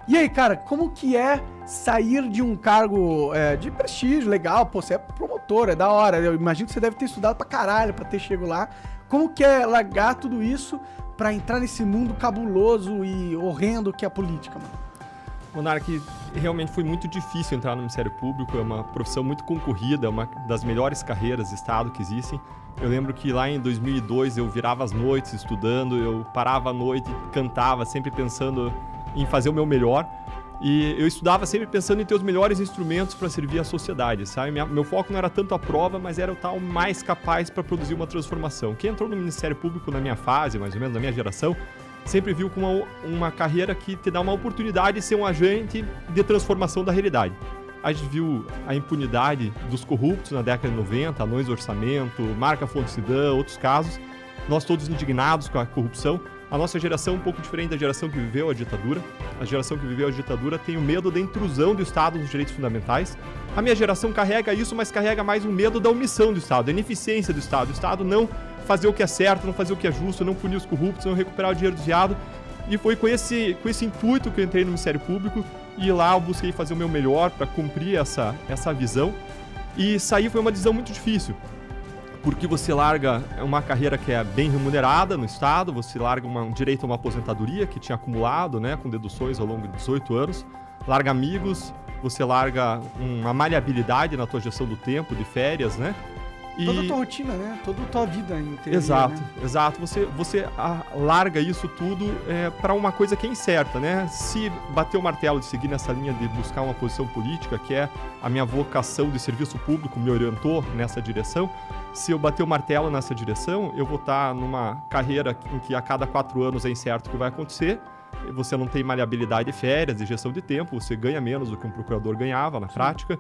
E aí, cara, como que é sair de um cargo de prestígio, legal, pô, você é promotor, é da hora, eu imagino que você deve ter estudado pra caralho pra ter chego lá. Como que é largar tudo isso pra entrar nesse mundo cabuloso e horrendo que é a política, mano? Monark, realmente foi muito difícil entrar no Ministério Público, é uma profissão muito concorrida, é uma das melhores carreiras de Estado que existem. Eu lembro que lá em 2002 eu virava as noites estudando, eu parava à noite, cantava, sempre pensando em fazer o meu melhor. E eu estudava sempre pensando em ter os melhores instrumentos para servir a sociedade, sabe? Meu foco não era tanto a prova, mas era o tal mais capaz para produzir uma transformação. Quem entrou no Ministério Público na minha fase, mais ou menos, na minha geração, sempre viu como uma carreira que te dá uma oportunidade de ser um agente de transformação da realidade. A gente viu a impunidade dos corruptos na década de 90, anões do orçamento, marca Fonte Cidã, outros casos. Nós todos indignados com a corrupção. A nossa geração é um pouco diferente da geração que viveu a ditadura. A geração que viveu a ditadura tem o medo da intrusão do Estado nos direitos fundamentais. A minha geração carrega isso, mas carrega mais o medo da omissão do Estado, da ineficiência do Estado. O Estado não fazer o que é certo, não fazer o que é justo, não punir os corruptos, não recuperar o dinheiro desviado. E foi com esse intuito que eu entrei no Ministério Público e lá eu busquei fazer o meu melhor para cumprir essa visão. E sair foi uma decisão muito difícil, porque você larga uma carreira que é bem remunerada no Estado, você larga um direito a uma aposentadoria que tinha acumulado, né, com deduções ao longo de 18 anos, larga amigos, você larga uma maleabilidade na tua gestão do tempo, de férias, né? Toda a tua rotina, né? Toda a tua vida inteira. Exato, né? exato. Você larga isso tudo para uma coisa que é incerta, né? Se bater o martelo de seguir nessa linha de buscar uma posição política, que é a minha vocação de serviço público me orientou nessa direção, se eu bater o martelo nessa direção, eu vou estar numa carreira em que a cada 4 anos é incerto o que vai acontecer, você não tem maleabilidade de férias, de gestão de tempo, você ganha menos do que um procurador ganhava na prática.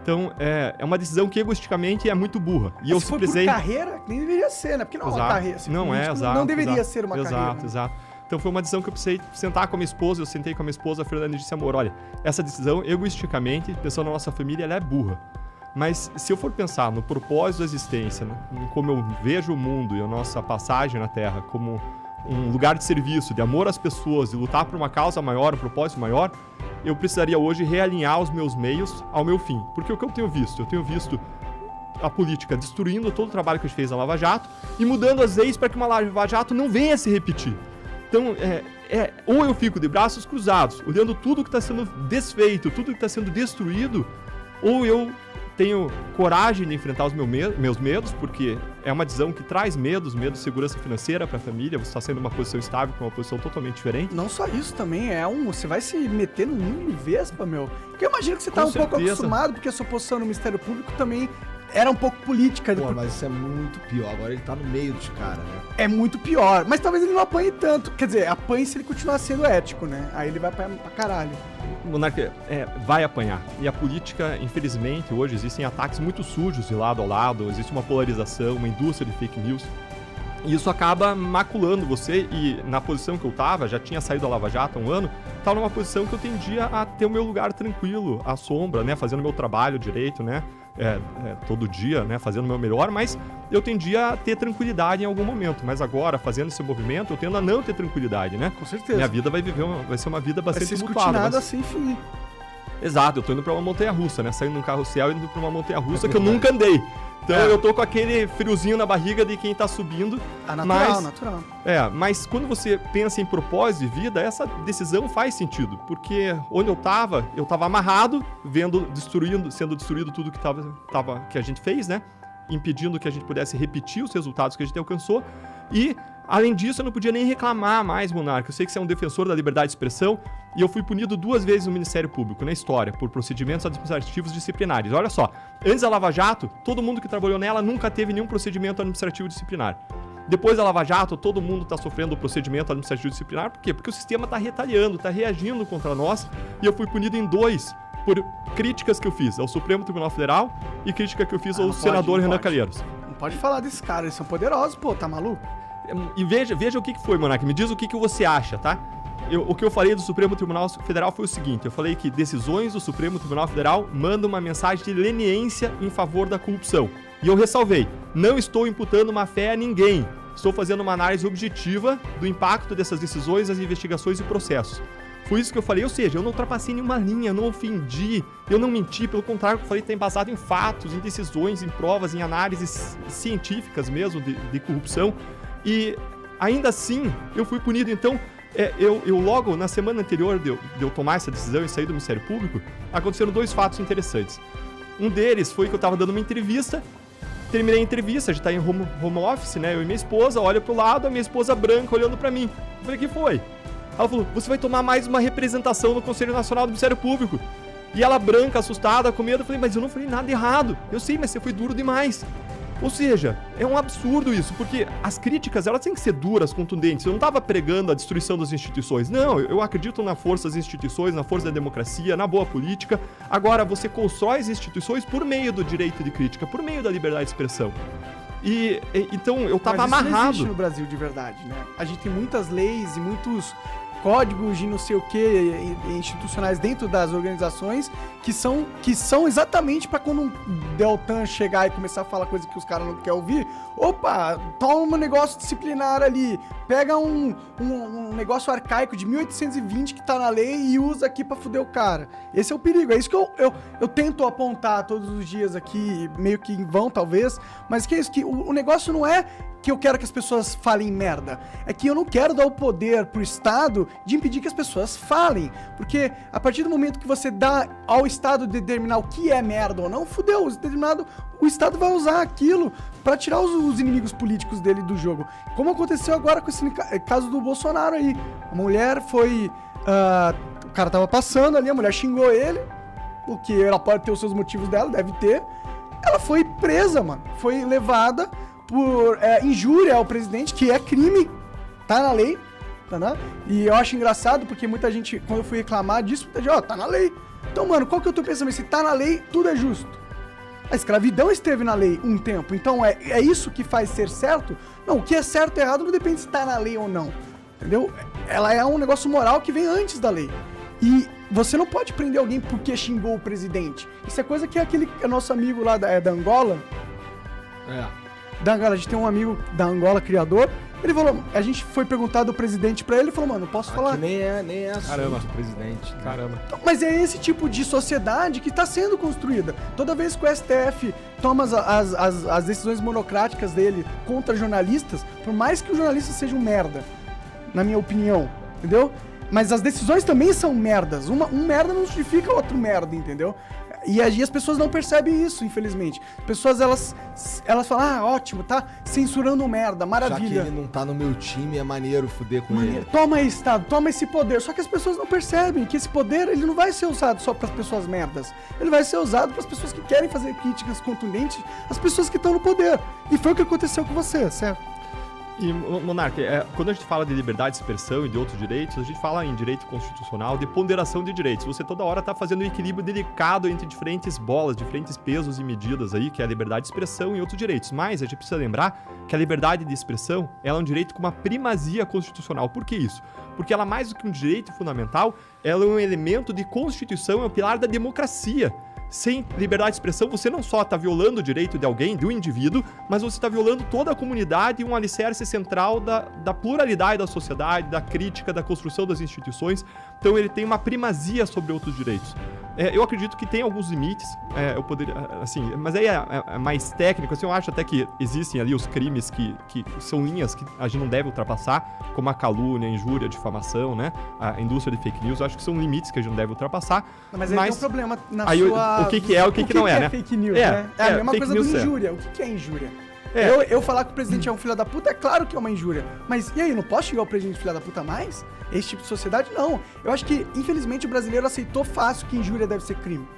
Então, é uma decisão que egoisticamente é muito burra. E eu se for por carreira, nem deveria ser, né? Porque não é uma carreira. Não é, exato. Não deveria ser uma carreira. Exato, né? Exato. Então foi uma decisão que eu precisei sentar com a minha esposa, eu sentei com a minha esposa, a Fernanda disse, amor, olha, essa decisão, egoisticamente, pensando na nossa família, ela é burra. Mas se eu for pensar no propósito da existência, né, em como eu vejo o mundo e a nossa passagem na Terra como um lugar de serviço, de amor às pessoas e lutar por uma causa maior, um propósito maior, eu precisaria hoje realinhar os meus meios ao meu fim. Porque o que eu tenho visto? Eu tenho visto a política destruindo todo o trabalho que a gente fez na Lava Jato e mudando as leis para que uma Lava Jato não venha se repetir. Então, ou eu fico de braços cruzados, olhando tudo que está sendo desfeito, tudo que está sendo destruído, ou eu tenho coragem de enfrentar os meus medos, porque é uma decisão que traz medo de segurança financeira para a família, você está sendo uma posição estável com uma posição totalmente diferente. Não só isso também, você vai se meter no mundo de vespa, meu. Porque eu imagino que você tá um pouco acostumado, porque a sua posição no Ministério Público também era um pouco política. Pô, mas isso é muito pior, agora ele tá no meio dos caras, né? É muito pior, mas talvez ele não apanhe tanto, quer dizer, apanhe se ele continuar sendo ético, né? Aí ele vai pra caralho. Monarca, vai apanhar. E a política, infelizmente, hoje existem ataques muito sujos de lado a lado, existe uma polarização, uma indústria de fake news. E isso acaba maculando você, e na posição que eu tava, já tinha saído da Lava Jato há um ano, tava numa posição que eu tendia a ter o meu lugar tranquilo, à sombra, né, fazendo meu trabalho direito, né, todo dia, né, fazendo o meu melhor, mas eu tendia a ter tranquilidade em algum momento. Mas agora, fazendo esse movimento, eu tendo a não ter tranquilidade, né? Com certeza. Minha vida vai ser uma vida bastante tumultuada. Escrutinada sem fim. Exato, eu tô indo pra uma montanha-russa, né? Saindo num carrossel e indo pra uma montanha-russa que eu nunca andei. Então eu tô com aquele friozinho na barriga de quem tá subindo. Natural. Mas quando você pensa em propósito de vida, essa decisão faz sentido. Porque onde eu tava amarrado, sendo destruído tudo que a gente fez, né? Impedindo que a gente pudesse repetir os resultados que a gente alcançou. E, além disso, eu não podia nem reclamar mais, Monarca. Eu sei que você é um defensor da liberdade de expressão e eu fui punido 2 vezes no Ministério Público, na história, por procedimentos administrativos disciplinares. Olha só, antes da Lava Jato, todo mundo que trabalhou nela nunca teve nenhum procedimento administrativo disciplinar. Depois da Lava Jato, todo mundo está sofrendo o procedimento administrativo disciplinar. Por quê? Porque o sistema está retaliando, está reagindo contra nós, e eu fui punido em 2 por críticas que eu fiz ao Supremo Tribunal Federal e crítica que eu fiz ao senador Renan Calheiros. Não pode falar desses caras, eles são poderosos, pô, tá maluco? E veja o que foi, Monark, me diz o que você acha, tá? O que eu falei do Supremo Tribunal Federal foi o seguinte, eu falei que decisões do Supremo Tribunal Federal mandam uma mensagem de leniência em favor da corrupção. E eu ressalvei, não estou imputando má fé a ninguém, estou fazendo uma análise objetiva do impacto dessas decisões, das investigações e processos. Foi isso que eu falei, ou seja, eu não ultrapassei nenhuma linha, eu não ofendi, eu não menti, pelo contrário, eu falei que tá embasado em fatos, em decisões, em provas, em análises científicas mesmo de corrupção, e ainda assim eu fui punido. Então, eu logo, na semana anterior de eu tomar essa decisão e sair do Ministério Público, aconteceram 2 fatos interessantes. Um deles foi que eu tava dando uma entrevista, terminei a entrevista, a gente tá em home office, né, eu e minha esposa, olha pro lado, a minha esposa branca olhando pra mim. Eu falei, o que foi? Ela falou, você vai tomar mais uma representação no Conselho Nacional do Ministério Público. E ela branca, assustada, com medo, eu falei, mas eu não falei nada errado. Eu sei, mas você foi duro demais. Ou seja, é um absurdo isso, porque as críticas, elas têm que ser duras, contundentes. Eu não estava pregando a destruição das instituições. Não, eu acredito na força das instituições, na força da democracia, na boa política. Agora, você constrói as instituições por meio do direito de crítica, por meio da liberdade de expressão. Então, eu estava amarrado. Mas isso não existe no Brasil de verdade, né? A gente tem muitas leis e muitos códigos de não sei o que institucionais dentro das organizações que são exatamente para quando um Deltan chegar e começar a falar coisa que os caras não querem ouvir, opa, toma um negócio disciplinar ali, pega um negócio arcaico de 1820 que tá na lei e usa aqui pra fuder o cara. Esse é o perigo, é isso que eu tento apontar todos os dias aqui, meio que em vão talvez, mas que é isso, que o negócio não é que eu quero que as pessoas falem merda. É que eu não quero dar o poder pro Estado de impedir que as pessoas falem. Porque a partir do momento que você dá ao Estado determinar o que é merda ou não, fudeu. O Estado vai usar aquilo pra tirar os inimigos políticos dele do jogo. Como aconteceu agora com esse caso do Bolsonaro aí. A mulher foi... o cara tava passando ali, a mulher xingou ele, porque ela pode ter os seus motivos dela, deve ter. Ela foi presa, mano. Foi levada por injúria ao presidente, que é crime, tá na lei, tá, né? E eu acho engraçado, porque muita gente, quando eu fui reclamar disso, muita gente, tá na lei. Então, mano, qual que é o teu pensamento? Se tá na lei, tudo é justo. A escravidão esteve na lei um tempo, então é isso que faz ser certo? Não, o que é certo e errado não depende se tá na lei ou não, entendeu? Ela é um negócio moral que vem antes da lei. E você não pode prender alguém porque xingou o presidente. Isso é coisa que aquele nosso amigo lá da Angola... Da Angola, a gente tem um amigo da Angola, criador, ele falou, a gente foi perguntado o presidente pra ele falou, mano, posso falar? Nem é assunto, Caramba. presidente. Né? Caramba. Então, mas é esse tipo de sociedade que tá sendo construída. Toda vez que o STF toma as decisões monocráticas dele contra jornalistas, por mais que o jornalista seja um merda, na minha opinião, entendeu? Mas as decisões também são merdas. Um merda não justifica outro merda, entendeu? E as pessoas não percebem isso, infelizmente. As pessoas, elas falam, ótimo, tá censurando um merda, maravilha. Já que ele não tá no meu time, é maneiro fuder com ele. Toma aí, Estado, toma esse poder. Só que as pessoas não percebem que esse poder, ele não vai ser usado só pras pessoas merdas. Ele vai ser usado pras pessoas que querem fazer críticas contundentes, as pessoas que estão no poder. E foi o que aconteceu com você, certo? E, Monark, quando a gente fala de liberdade de expressão e de outros direitos, a gente fala em direito constitucional, de ponderação de direitos. Você toda hora está fazendo um equilíbrio delicado entre diferentes bolas, diferentes pesos e medidas aí, que é a liberdade de expressão e outros direitos. Mas a gente precisa lembrar que a liberdade de expressão ela é um direito com uma primazia constitucional. Por que isso? Porque ela, mais do que um direito fundamental, ela é um elemento de constituição, é um pilar da democracia. Sem liberdade de expressão, você não só está violando o direito de alguém, de um indivíduo, mas você está violando toda a comunidade e um alicerce central da pluralidade da sociedade, da crítica, da construção das instituições. Então ele tem uma primazia sobre outros direitos. Eu acredito que tem alguns limites, eu poderia, assim, mas aí é mais técnico, assim, eu acho até que existem ali os crimes que são linhas que a gente não deve ultrapassar, como a calúnia, a injúria, a difamação, né, a indústria de fake news, eu acho que são limites que a gente não deve ultrapassar. Mas aí tem um problema na aí sua... O que é, o que não é, né? Fake news, né? É a mesma coisa do injúria. O que é injúria? Eu falar que o presidente é um filho da puta, é claro que é uma injúria. Mas e aí, não posso xingar o presidente de filho da puta mais? Esse tipo de sociedade, não. Eu acho que, infelizmente, o brasileiro aceitou fácil que injúria deve ser crime.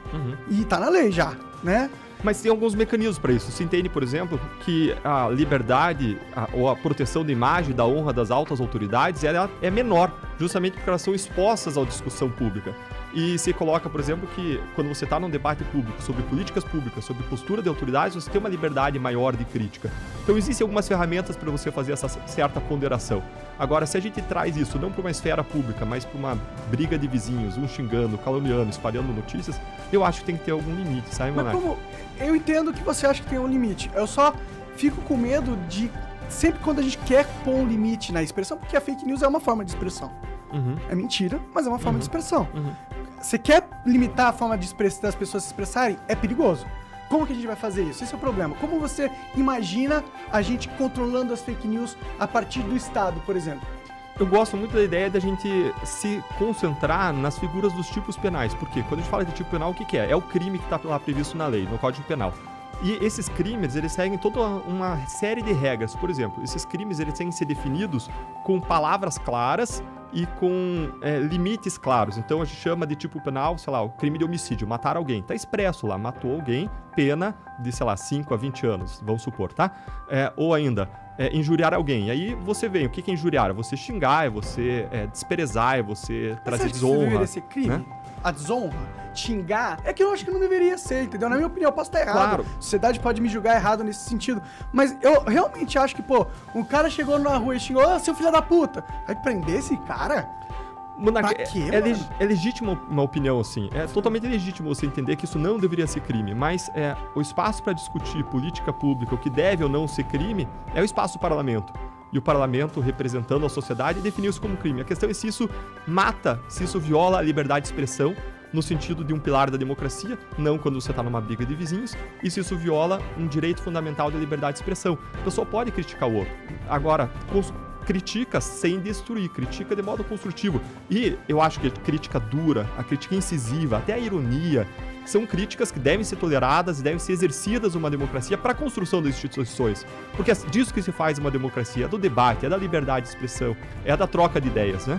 E tá na lei já, né? Mas tem alguns mecanismos para isso. Se entende, por exemplo, que a liberdade ou a proteção da imagem, da honra das altas autoridades, ela é menor, justamente porque elas são expostas à discussão pública. E se coloca, por exemplo, que quando você está num debate público sobre políticas públicas, sobre postura de autoridades, você tem uma liberdade maior de crítica. Então existem algumas ferramentas para você fazer essa certa ponderação. Agora, se a gente traz isso não para uma esfera pública, mas para uma briga de vizinhos, um xingando, caluniando, espalhando notícias, eu acho que tem que ter algum limite, sabe, Monark? Mas como... Eu entendo que você acha que tem um limite. Eu só fico com medo de... Sempre quando a gente quer pôr um limite na expressão, porque a fake news é uma forma de expressão. É mentira, mas é uma forma de expressão. Você quer limitar a forma de das pessoas se expressarem? É perigoso. Como que a gente vai fazer isso? Esse é o problema. Como você imagina a gente controlando as fake news a partir do Estado, por exemplo? Eu gosto muito da ideia da gente se concentrar nas figuras dos tipos penais. Porque quando a gente fala de tipo penal, o que é? É o crime que está lá previsto na lei, no Código Penal. E esses crimes, eles seguem toda uma série de regras. Por exemplo, esses crimes, eles têm que ser definidos com palavras claras e com limites claros. Então, a gente chama de tipo penal, sei lá, o crime de homicídio, matar alguém. Tá expresso lá, matou alguém, pena de, sei lá, 5 a 20 anos, vamos supor, tá? Ou ainda, injuriar alguém. E aí você vê, o que é injuriar? É você xingar, é você desprezar, é você trazer desonra. Isso deveria ser crime? Né? A desonra, xingar, é que eu acho que não deveria ser, entendeu? Na minha opinião, eu posso estar errado. Claro. A sociedade pode me julgar errado nesse sentido. Mas eu realmente acho que, pô, um cara chegou na rua e xingou, seu filho da puta. Vai prender esse cara? Pra quê, mano? É legítima uma opinião, assim. É totalmente legítimo você entender que isso não deveria ser crime. Mas o espaço para discutir política pública, o que deve ou não ser crime, é o espaço do parlamento. E o parlamento, representando a sociedade, definiu isso como crime. A questão é se isso mata, se isso viola a liberdade de expressão, no sentido de um pilar da democracia, não quando você está numa briga de vizinhos, e se isso viola um direito fundamental da liberdade de expressão. A pessoa pode criticar o outro. Agora, critica sem destruir, critica de modo construtivo. E eu acho que a crítica dura, a crítica incisiva, até a ironia, são críticas que devem ser toleradas e devem ser exercidas numa democracia para a construção das instituições. Porque é disso que se faz uma democracia, é do debate, é da liberdade de expressão, é da troca de ideias, né?